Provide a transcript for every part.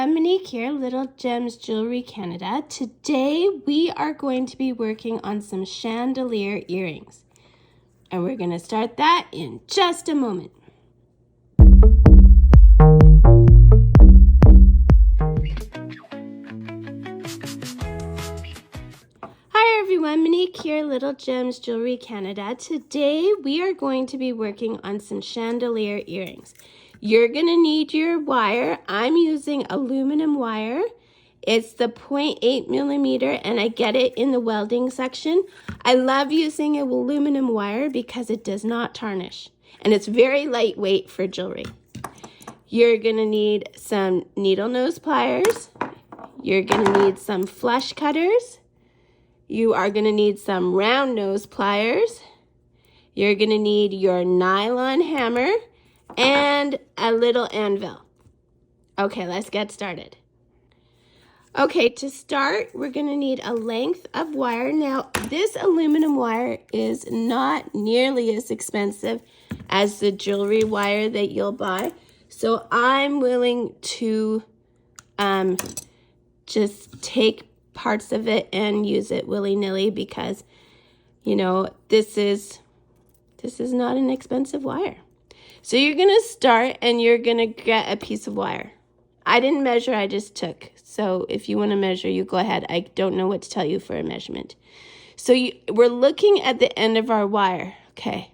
everyone, Monique here, Little Gems Jewelry Canada. Today we are going to be working on some chandelier earrings. And we're going to start that in just a moment. Hi everyone, Monique here, Little Gems Jewelry Canada. Today we are going to be working on some chandelier earrings. You're going to need your wire. I'm using aluminum wire. It's the 0.8 millimeter, and I get it in the welding section. I love using aluminum wire because it does not tarnish, and it's very lightweight for jewelry. You're going to need some needle nose pliers. You're going to need some flush cutters. You are going to need some round nose pliers. You're going to need your nylon hammer and a little anvil. Okay, let's get started. Okay, to start, we're going to need a length of wire. Now, this aluminum wire is not nearly as expensive as the jewelry wire that you'll buy. So I'm willing to just take parts of it and use it willy-nilly because, you know, this is not an expensive wire. So you're going to start and you're going to get a piece of wire. I didn't measure, I just took. So if you want to measure, you go ahead. I don't know what to tell you for a measurement. So we're looking at the end of our wire. Okay.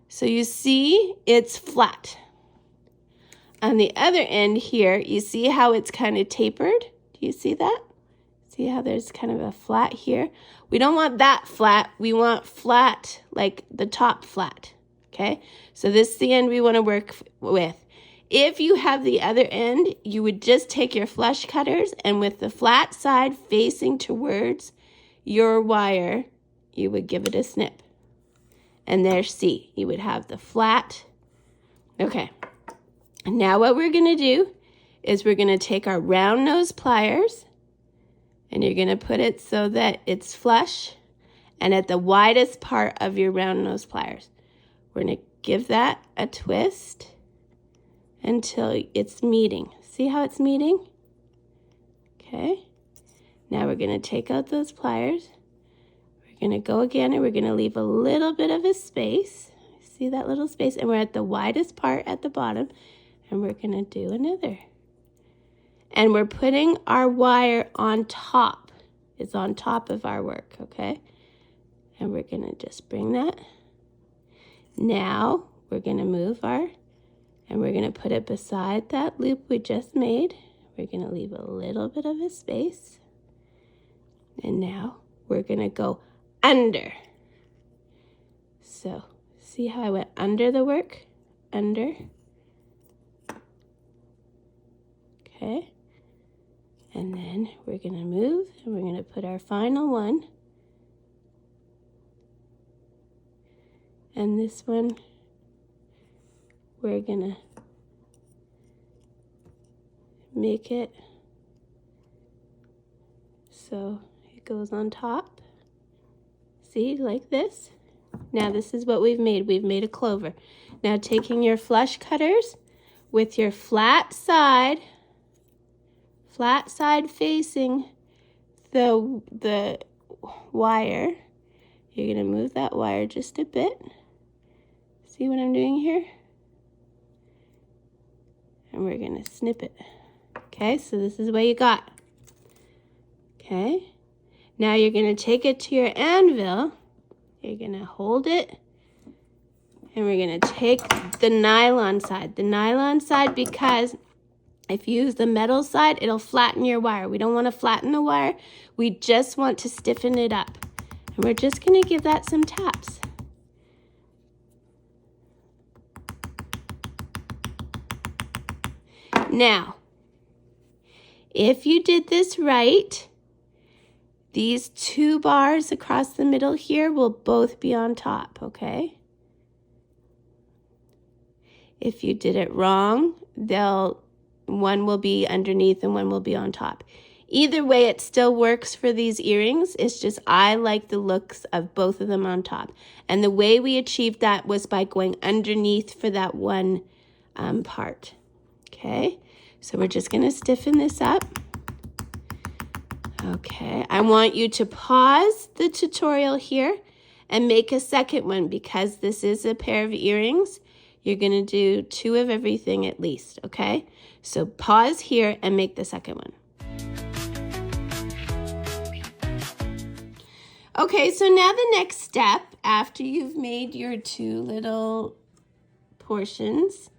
So you see it's flat. On the other end here, you see how it's kind of tapered? Do you see that? See how there's kind of a flat here? We don't want that flat. We want flat, like the top flat. Okay, so this is the end we want to work with. If you have the other end, you would just take your flush cutters and with the flat side facing towards your wire, you would give it a snip. And there, see, you would have the flat. Okay, and now what we're going to do is we're going to take our round nose pliers and you're going to put it so that it's flush and at the widest part of your round nose pliers. We're going to give that a twist until it's meeting. See how it's meeting? Okay. Now we're going to take out those pliers. We're going to go again and we're going to leave a little bit of a space. See that little space? And we're at the widest part at the bottom. And we're going to do another. And we're putting our wire on top. It's on top of our work, okay? And we're going to just bring that. Now we're going to move and we're going to put it beside that loop we just made. We're going to leave a little bit of a space. And now we're going to go under. So see how I went under the work? Under. Okay. And then we're going to move and we're going to put our final one. And this one, we're going to make it so it goes on top. See, like this. Now this is what we've made. We've made a clover. Now taking your flush cutters with your flat side facing the wire, you're going to move that wire just a bit. See what I'm doing here? And we're going to snip it. Okay, so this is what you got. Okay, now you're going to take it to your anvil. You're going to hold it. And we're going to take the nylon side. The nylon side because if you use the metal side, it'll flatten your wire. We don't want to flatten the wire. We just want to stiffen it up. And we're just going to give that some taps. Now, if you did this right, these two bars across the middle here will both be on top, okay? If you did it wrong, one will be underneath and one will be on top. Either way, it still works for these earrings. It's just I like the looks of both of them on top. And the way we achieved that was by going underneath for that one part. Okay, So we're just going to stiffen this up. Okay, I want you to pause the tutorial here and make a second one because this is a pair of earrings. You're going to do 2 of everything at least, okay? So pause here and make the second one. Okay, so now the next step after you've made your 2 little portions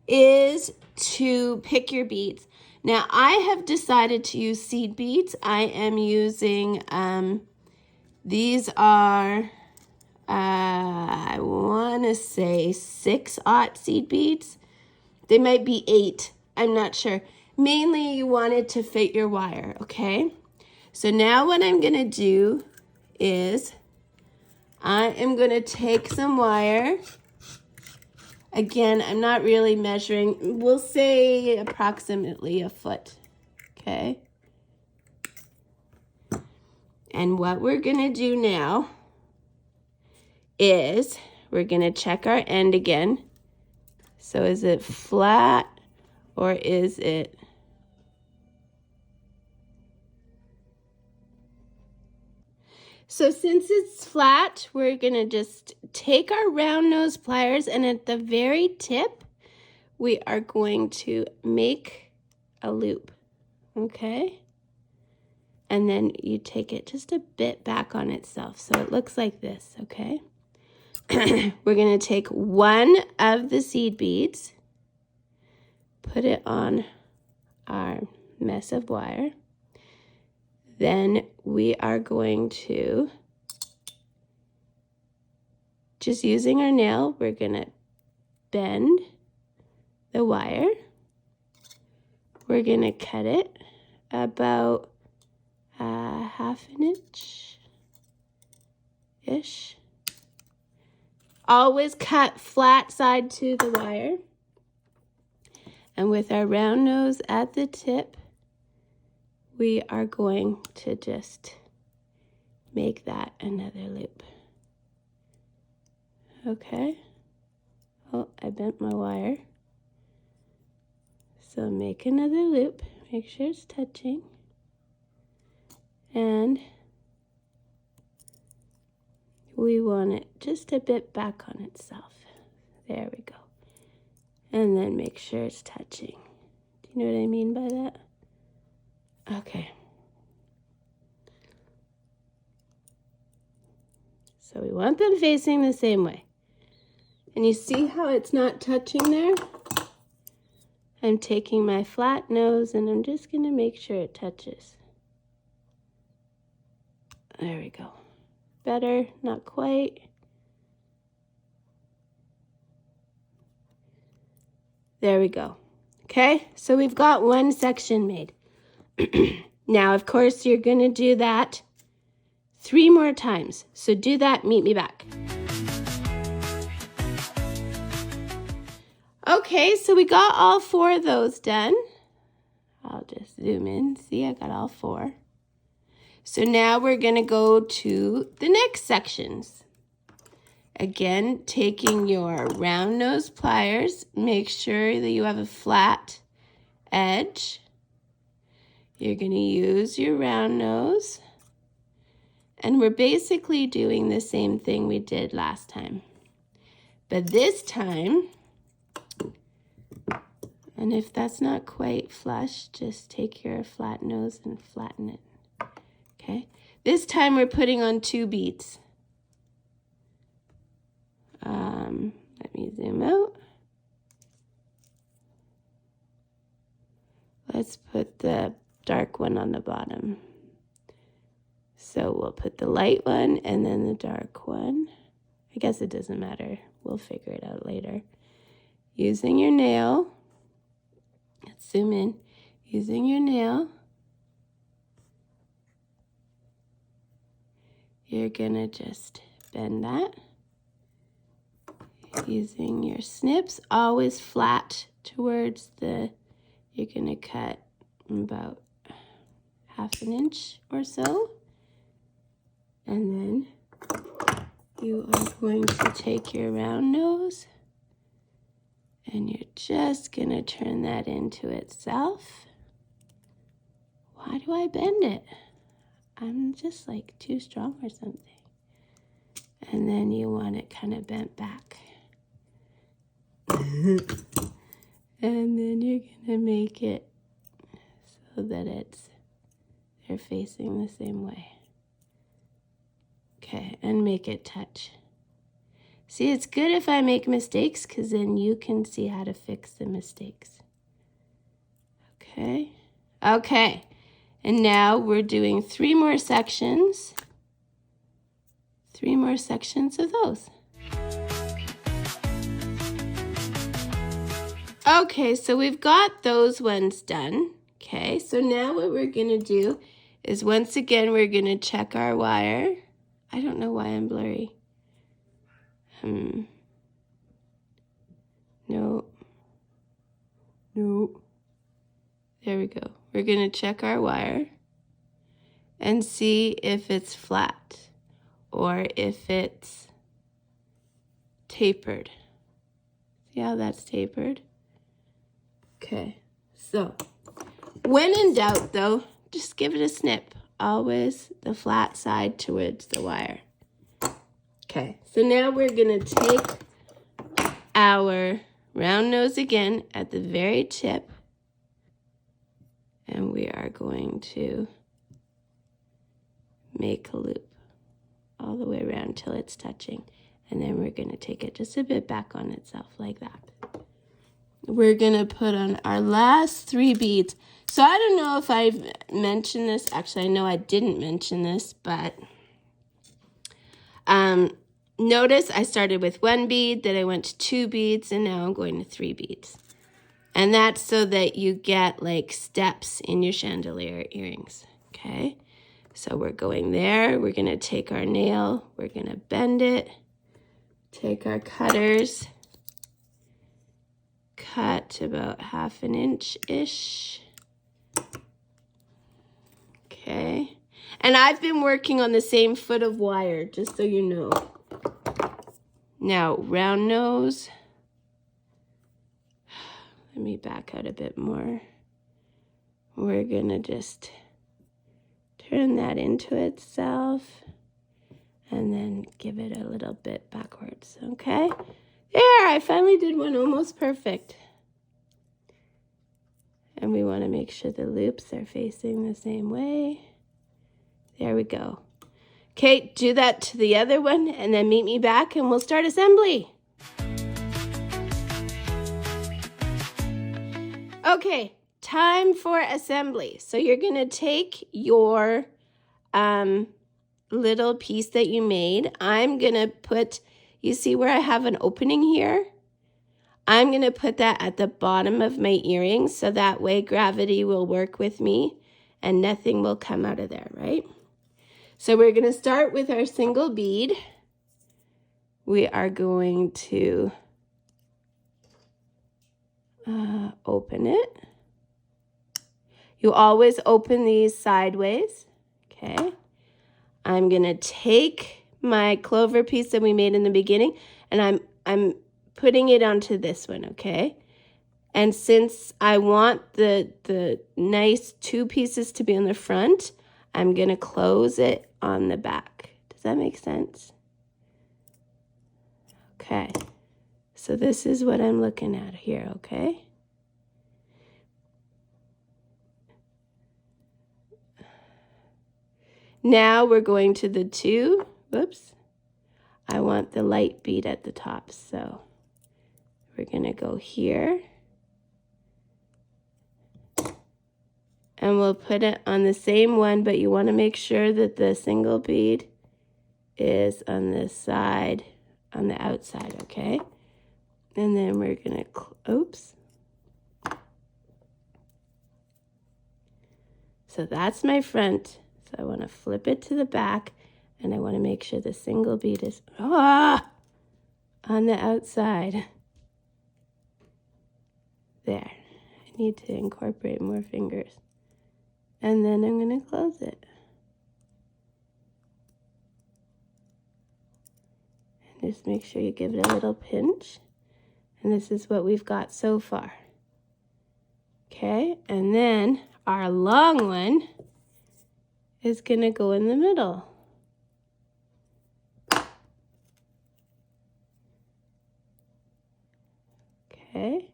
is to pick your beads. Now I have decided to use seed beads. I am using, these are, I want to say 6/0 seed beads. They might be 8, I'm not sure. Mainly you want it to fit your wire, okay? So now what I'm going to do is I am going to take some wire. Again, I'm not really measuring. We'll say approximately a foot, okay? And what we're going to do now is we're going to check our end again. So is it flat or is it... So since it's flat, we're going to just take our round nose pliers and at the very tip, we are going to make a loop, okay? And then you take it just a bit back on itself. So it looks like this, okay? We're going to take one of the seed beads, put it on our mess of wire. Then we are going to, just using our nail, we're going to bend the wire. We're going to cut it about 1/2 inch-ish. Always cut flat side to the wire. And with our round nose at the tip, we are going to just make that another loop. Okay. Oh, I bent my wire. So make another loop. Make sure it's touching. And we want it just a bit back on itself. There we go. And then make sure it's touching. Do you know what I mean by that? Okay. So we want them facing the same way. And you see how it's not touching there? I'm taking my flat nose and I'm just going to make sure it touches. There we go. Better, not quite. There we go. Okay, so we've got one section made. Now, of course, you're going to do that 3 more times. So do that, meet me back. Okay, so we got all 4 of those done. I'll just zoom in. See, I got all 4. So now we're going to go to the next sections. Again, taking your round nose pliers, make sure that you have a flat edge. You're going to use your round nose. And we're basically doing the same thing we did last time. But this time, and if that's not quite flush, just take your flat nose and flatten it. Okay, this time we're putting on 2 beads. Let me zoom out. Let's put the dark one on the bottom. So we'll put the light one and then the dark one. I guess it doesn't matter. We'll figure it out later. Using your nail, let's zoom in. Using your nail, you're gonna just bend that. Using your snips, always flat towards the, you're gonna cut about 1/2 inch or so. And then you are going to take your round nose And you're just gonna turn that into itself. Why do I bend it? I'm just like too strong or something. And then you want it kind of bent back. And then you're gonna make it so that they're facing the same way. Okay, and make it touch. See, it's good if I make mistakes because then you can see how to fix the mistakes. Okay, okay. And now we're doing 3 more sections. 3 more sections of those. Okay, so we've got those ones done. Okay, so now what we're gonna do is once again, we're gonna check our wire. I don't know why I'm blurry. No. There we go. We're gonna check our wire and see if it's flat or if it's tapered. See how that's tapered? Okay, so when in doubt though, just give it a snip. Always the flat side towards the wire. Okay, so now we're gonna take our round nose again at the very tip, and we are going to make a loop all the way around till it's touching. And then we're gonna take it just a bit back on itself like that. We're gonna put on our last 3 beads. So I don't know if I've mentioned this. Actually, I know I didn't mention this, but notice I started with 1 bead, then I went to 2 beads, and now I'm going to 3 beads. And that's so that you get like steps in your chandelier earrings, okay? So we're going there, we're gonna take our nail, we're gonna bend it, take our cutters, cut about 1/2 inch-ish. Okay, and I've been working on the same foot of wire, just so you know. Now, round nose. Let me back out a bit more. We're gonna just turn that into itself and then give it a little bit backwards, okay? There, I finally did one almost perfect. And we want to make sure the loops are facing the same way. There we go. Okay, do that to the other one and then meet me back and we'll start assembly. Okay, time for assembly. So you're going to take your little piece that you made. I'm going to put, you see where I have an opening here? I'm going to put that at the bottom of my earring so that way gravity will work with me and nothing will come out of there, right? So we're going to start with our single bead. We are going to open it. You always open these sideways, okay? I'm going to take my clover piece that we made in the beginning and I'm putting it onto this one, okay? And since I want the nice 2 pieces to be on the front, I'm going to close it on the back. Does that make sense? Okay. So this is what I'm looking at here, okay? Now we're going to the 2, whoops. I want the light bead at the top, so we're going to go here. And we'll put it on the same one, but you want to make sure that the single bead is on this side, on the outside, okay? And then we're going to, oops. So that's my front. So I want to flip it to the back, and I want to make sure the single bead is on the outside. There. I need to incorporate more fingers. And then I'm going to close it. And just make sure you give it a little pinch. And this is what we've got so far. Okay, and then our long one is going to go in the middle. Okay.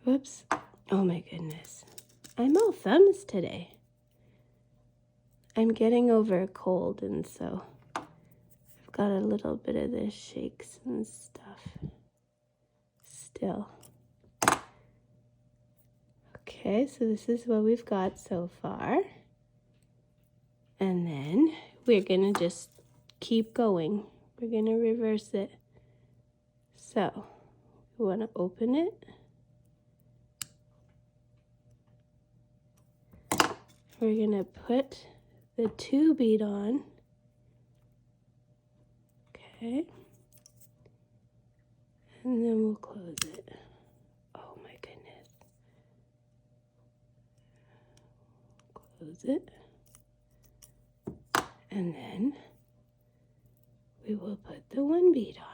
Whoops. Oh my goodness. I'm all thumbs today. I'm getting over a cold, and so I've got a little bit of the shakes and stuff still. Okay, so this is what we've got so far. And then we're going to just keep going. We're going to reverse it. So we want to open it. We're going to put the 2 bead on. Okay. And then we'll close it. Oh my goodness. Close it. And then we will put the 1 bead on.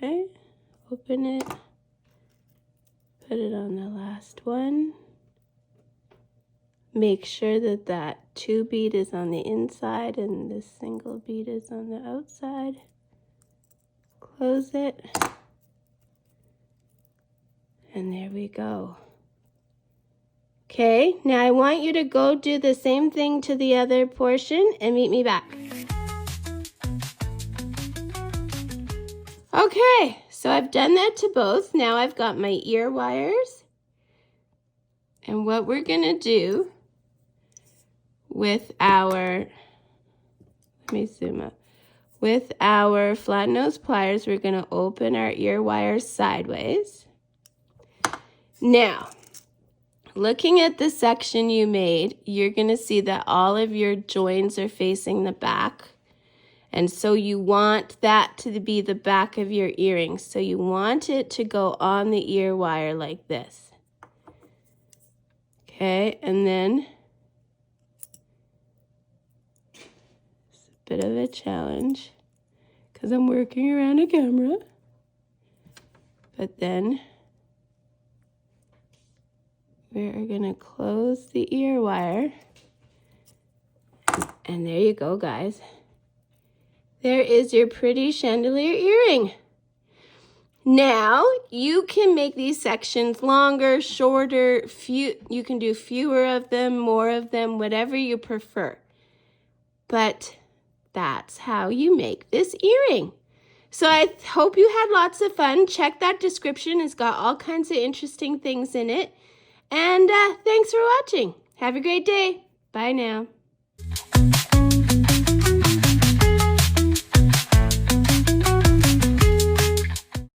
Okay, open it, put it on the last one. Make sure that that 2 bead is on the inside and this single bead is on the outside. Close it. And there we go. Okay, now I want you to go do the same thing to the other portion and meet me back. Okay, so I've done that to both. Now I've got my ear wires. And what we're going to do with our, let me zoom up. With our flat nose pliers, we're going to open our ear wires sideways. Now, looking at the section you made, you're going to see that all of your joins are facing the back. And so you want that to be the back of your earring. So you want it to go on the ear wire like this. Okay, and then it's a bit of a challenge because I'm working around a camera. But then we're going to close the ear wire. And there you go, guys. There is your pretty chandelier earring. Now, you can make these sections longer, shorter, you can do fewer of them, more of them, whatever you prefer. But that's how you make this earring. So I hope you had lots of fun. Check that description. It's got all kinds of interesting things in it. And thanks for watching. Have a great day. Bye now.